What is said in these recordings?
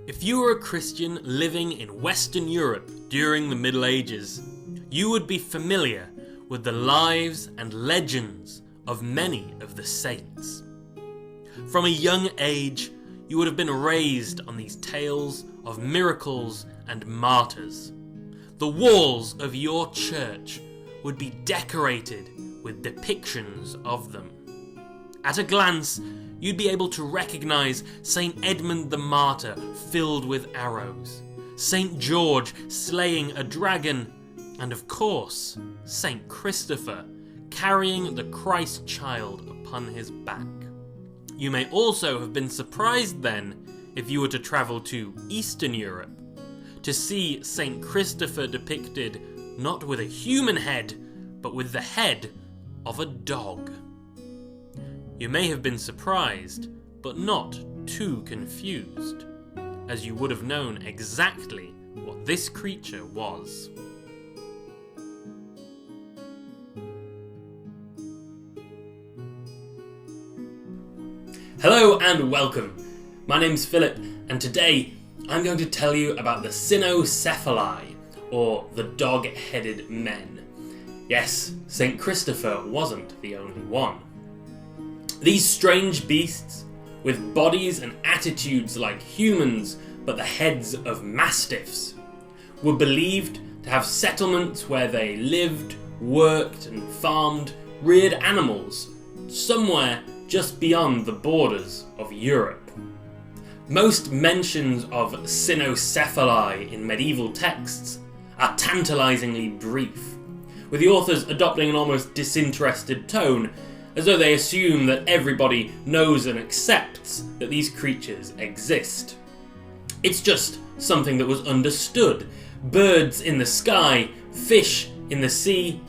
If you were a Christian living in Western Europe during the Middle Ages, you would be familiar with the lives and legends of many of the saints. From a young age, you would have been raised on these tales of miracles and martyrs. The walls of your church would be decorated with depictions of them. At a glance, you'd be able to recognise Saint Edmund the Martyr filled with arrows, Saint George slaying a dragon, and of course, Saint Christopher carrying the Christ child upon his back. You may also have been surprised then, if you were to travel to Eastern Europe, to see Saint Christopher depicted not with a human head, but with the head of a dog. You may have been surprised, but not too confused, as you would have known exactly what this creature was. Hello and welcome. My name's Philip, and today I'm going to tell you about the Cynocephali, or the dog-headed men. Yes, St. Christopher wasn't the only one. These strange beasts, with bodies and attitudes like humans but the heads of mastiffs, were believed to have settlements where they lived, worked and farmed, reared animals, somewhere just beyond the borders of Europe. Most mentions of Cynocephali in medieval texts are tantalisingly brief, with the authors adopting an almost disinterested tone, as though they assume that everybody knows and accepts that these creatures exist. It's just something that was understood. Birds in the sky, fish in the sea,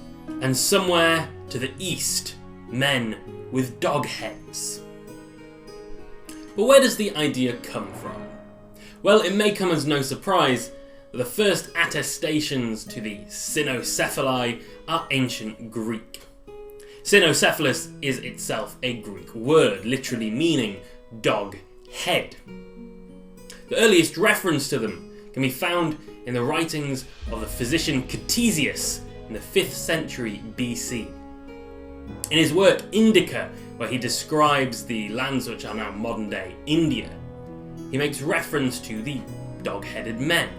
and somewhere to the east, men with dog heads. But where does the idea come from? Well, it may come as no surprise that the first attestations to the Cynocephali are ancient Greek. Cynocephalus is itself a Greek word, literally meaning dog head. The earliest reference to them can be found in the writings of the physician Ctesias in the 5th century BC. In his work Indica, where he describes the lands which are now modern-day India, he makes reference to the dog-headed men.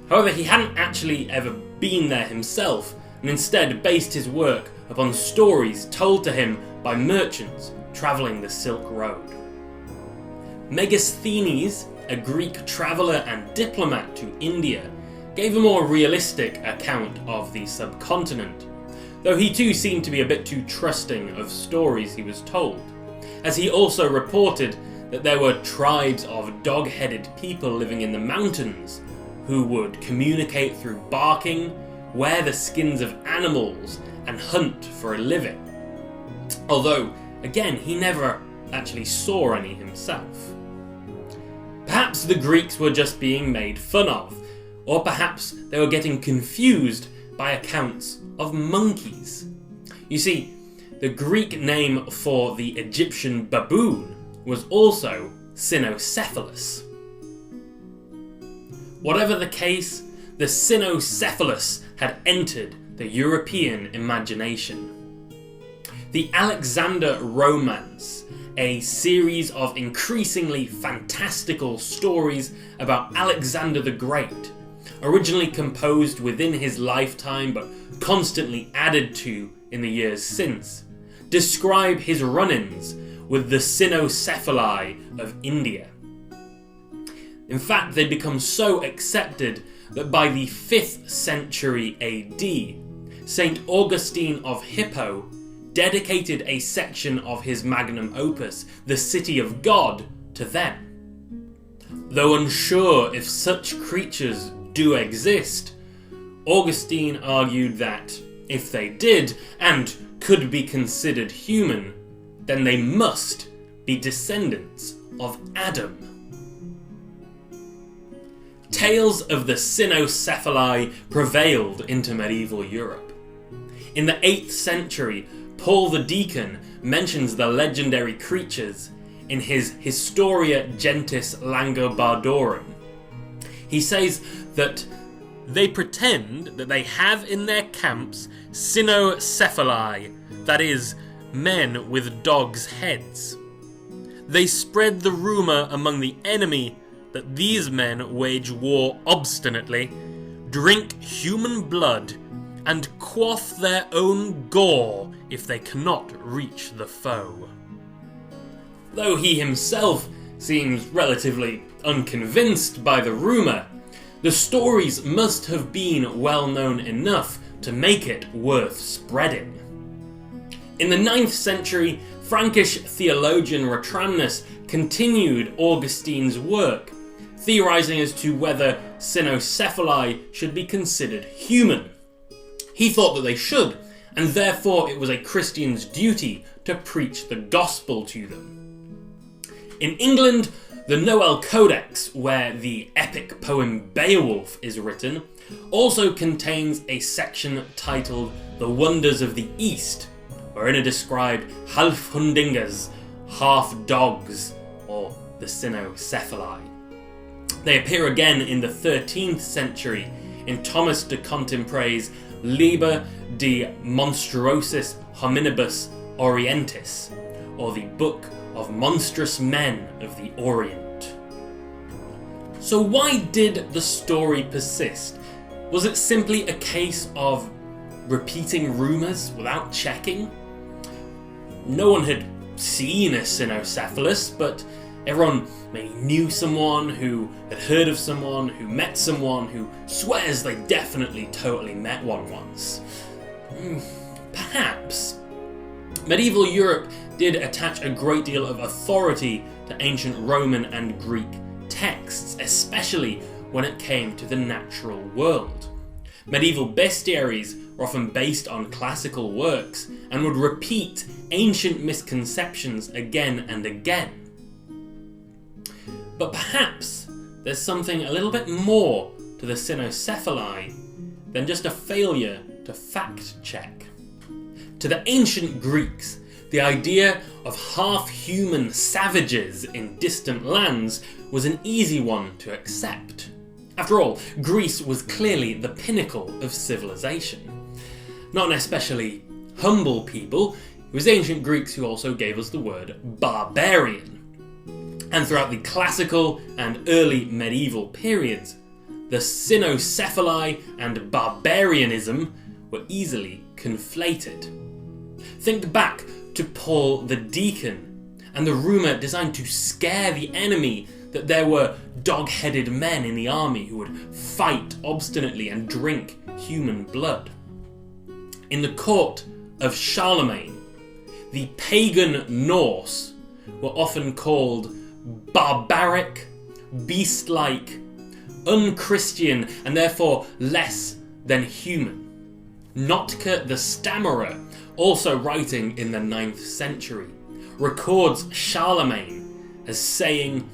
However, he hadn't actually ever been there himself, and instead based his work upon stories told to him by merchants travelling the Silk Road. Megasthenes, a Greek traveller and diplomat to India, gave a more realistic account of the subcontinent, though he too seemed to be a bit too trusting of stories he was told, as he also reported that there were tribes of dog-headed people living in the mountains who would communicate through barking, wear the skins of animals, and hunt for a living. Although, again, he never actually saw any himself. Perhaps the Greeks were just being made fun of, or perhaps they were getting confused by accounts of monkeys. You see, the Greek name for the Egyptian baboon was also Cynocephalus. Whatever the case, the Cynocephalus had entered the European imagination. The Alexander Romance, a series of increasingly fantastical stories about Alexander the Great, originally composed within his lifetime but constantly added to in the years since, describe his run-ins with the Cynocephali of India. In fact, they'd become so accepted that by the 5th century AD, St. Augustine of Hippo dedicated a section of his magnum opus, The City of God, to them. Though unsure if such creatures do exist, Augustine argued that if they did, and could be considered human, then they must be descendants of Adam. Tales of the Cynocephali prevailed into medieval Europe. In the 8th century, Paul the Deacon mentions the legendary creatures in his Historia Gentis Langobardorum. He says that they pretend that they have in their camps Cynocephali, that is, men with dogs' heads. They spread the rumour among the enemy that these men wage war obstinately, drink human blood, and quaff their own gore if they cannot reach the foe. Though he himself seems relatively unconvinced by the rumour, the stories must have been well known enough to make it worth spreading. In the 9th century, Frankish theologian Ratramnus continued Augustine's work, theorising as to whether Cynocephali should be considered human. He thought that they should, and therefore it was a Christian's duty to preach the gospel to them. In England, the Noel Codex, where the epic poem Beowulf is written, also contains a section titled The Wonders of the East, wherein are described half-hundingas, half-dogs, or the Cynocephali. They appear again in the 13th century in Thomas de Contempre's Liber de Monstruosis Hominibus Orientis, or the Book of Monstrous Men of the Orient. So why did the story persist? Was it simply a case of repeating rumours without checking? No one had seen a cynocephalus, but everyone maybe knew someone who had heard of someone who met someone who swears they definitely totally met one once. Perhaps. Medieval Europe did attach a great deal of authority to ancient Roman and Greek texts, especially when it came to the natural world. Medieval bestiaries were often based on classical works and would repeat ancient misconceptions again and again. But perhaps there's something a little bit more to the Cynocephali than just a failure to fact check. To the ancient Greeks, the idea of half-human savages in distant lands was an easy one to accept. After all, Greece was clearly the pinnacle of civilization. Not an especially humble people, it was ancient Greeks who also gave us the word barbarian. And throughout the classical and early medieval periods, the Cynocephali and barbarianism were easily conflated. Think back to Paul the Deacon and the rumour designed to scare the enemy that there were dog-headed men in the army who would fight obstinately and drink human blood. In the court of Charlemagne, the pagan Norse were often called barbaric, beast-like, unchristian, and therefore less than human. Notker the Stammerer, also writing in the 9th century, records Charlemagne as saying,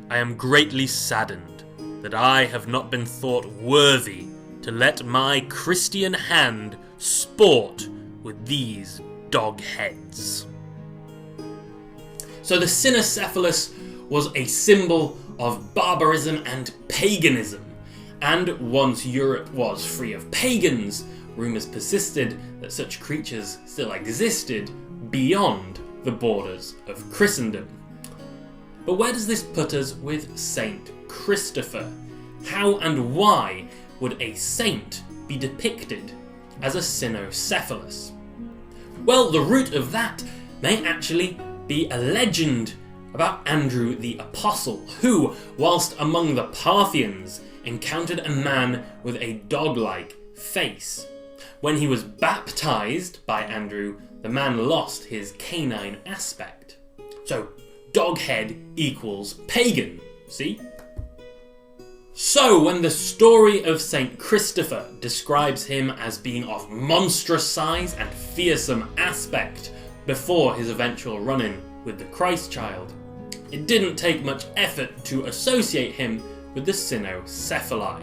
"I am greatly saddened that I have not been thought worthy to let my Christian hand sport with these dog heads." So the Cynocephalus was a symbol of barbarism and paganism, and once Europe was free of pagans, rumours persisted that such creatures still existed beyond the borders of Christendom. But where does this put us with Saint Christopher? How and why would a saint be depicted as a Cynocephalus? Well, the root of that may actually be a legend about Andrew the Apostle, who, whilst among the Parthians, encountered a man with a dog-like face. When he was baptised by Andrew, the man lost his canine aspect. So, doghead equals pagan, see? So, when the story of St. Christopher describes him as being of monstrous size and fearsome aspect before his eventual run-in with the Christ child, it didn't take much effort to associate him with the Cynocephali.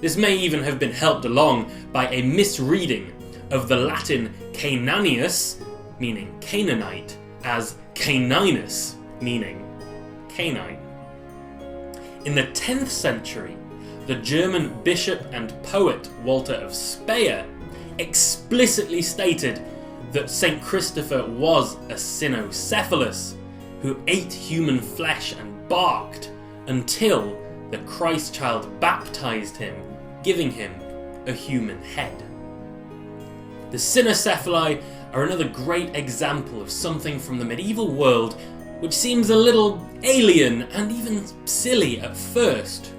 This may even have been helped along by a misreading of the Latin Cananeus, meaning Canaanite, as caninus, meaning canine. In the 10th century, the German bishop and poet Walter of Speyer explicitly stated that St. Christopher was a cynocephalus who ate human flesh and barked until the Christ child baptized him, giving him a human head. The Cynocephali are another great example of something from the medieval world which seems a little alien and even silly at first,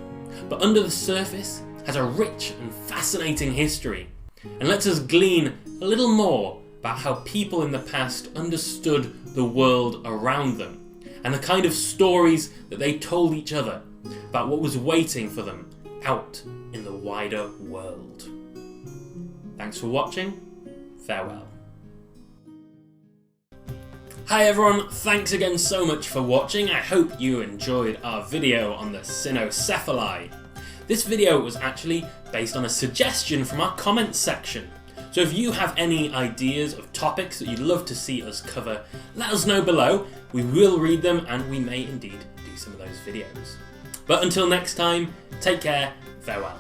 but under the surface has a rich and fascinating history and lets us glean a little more about how people in the past understood the world around them and the kind of stories that they told each other about what was waiting for them out in the wider world. Thanks for watching. Farewell. Hi everyone, thanks again so much for watching. I hope you enjoyed our video on the Cynocephali. This video was actually based on a suggestion from our comments section. So if you have any ideas of topics that you'd love to see us cover, let us know below. We will read them and we may indeed do some of those videos. But until next time, take care, farewell.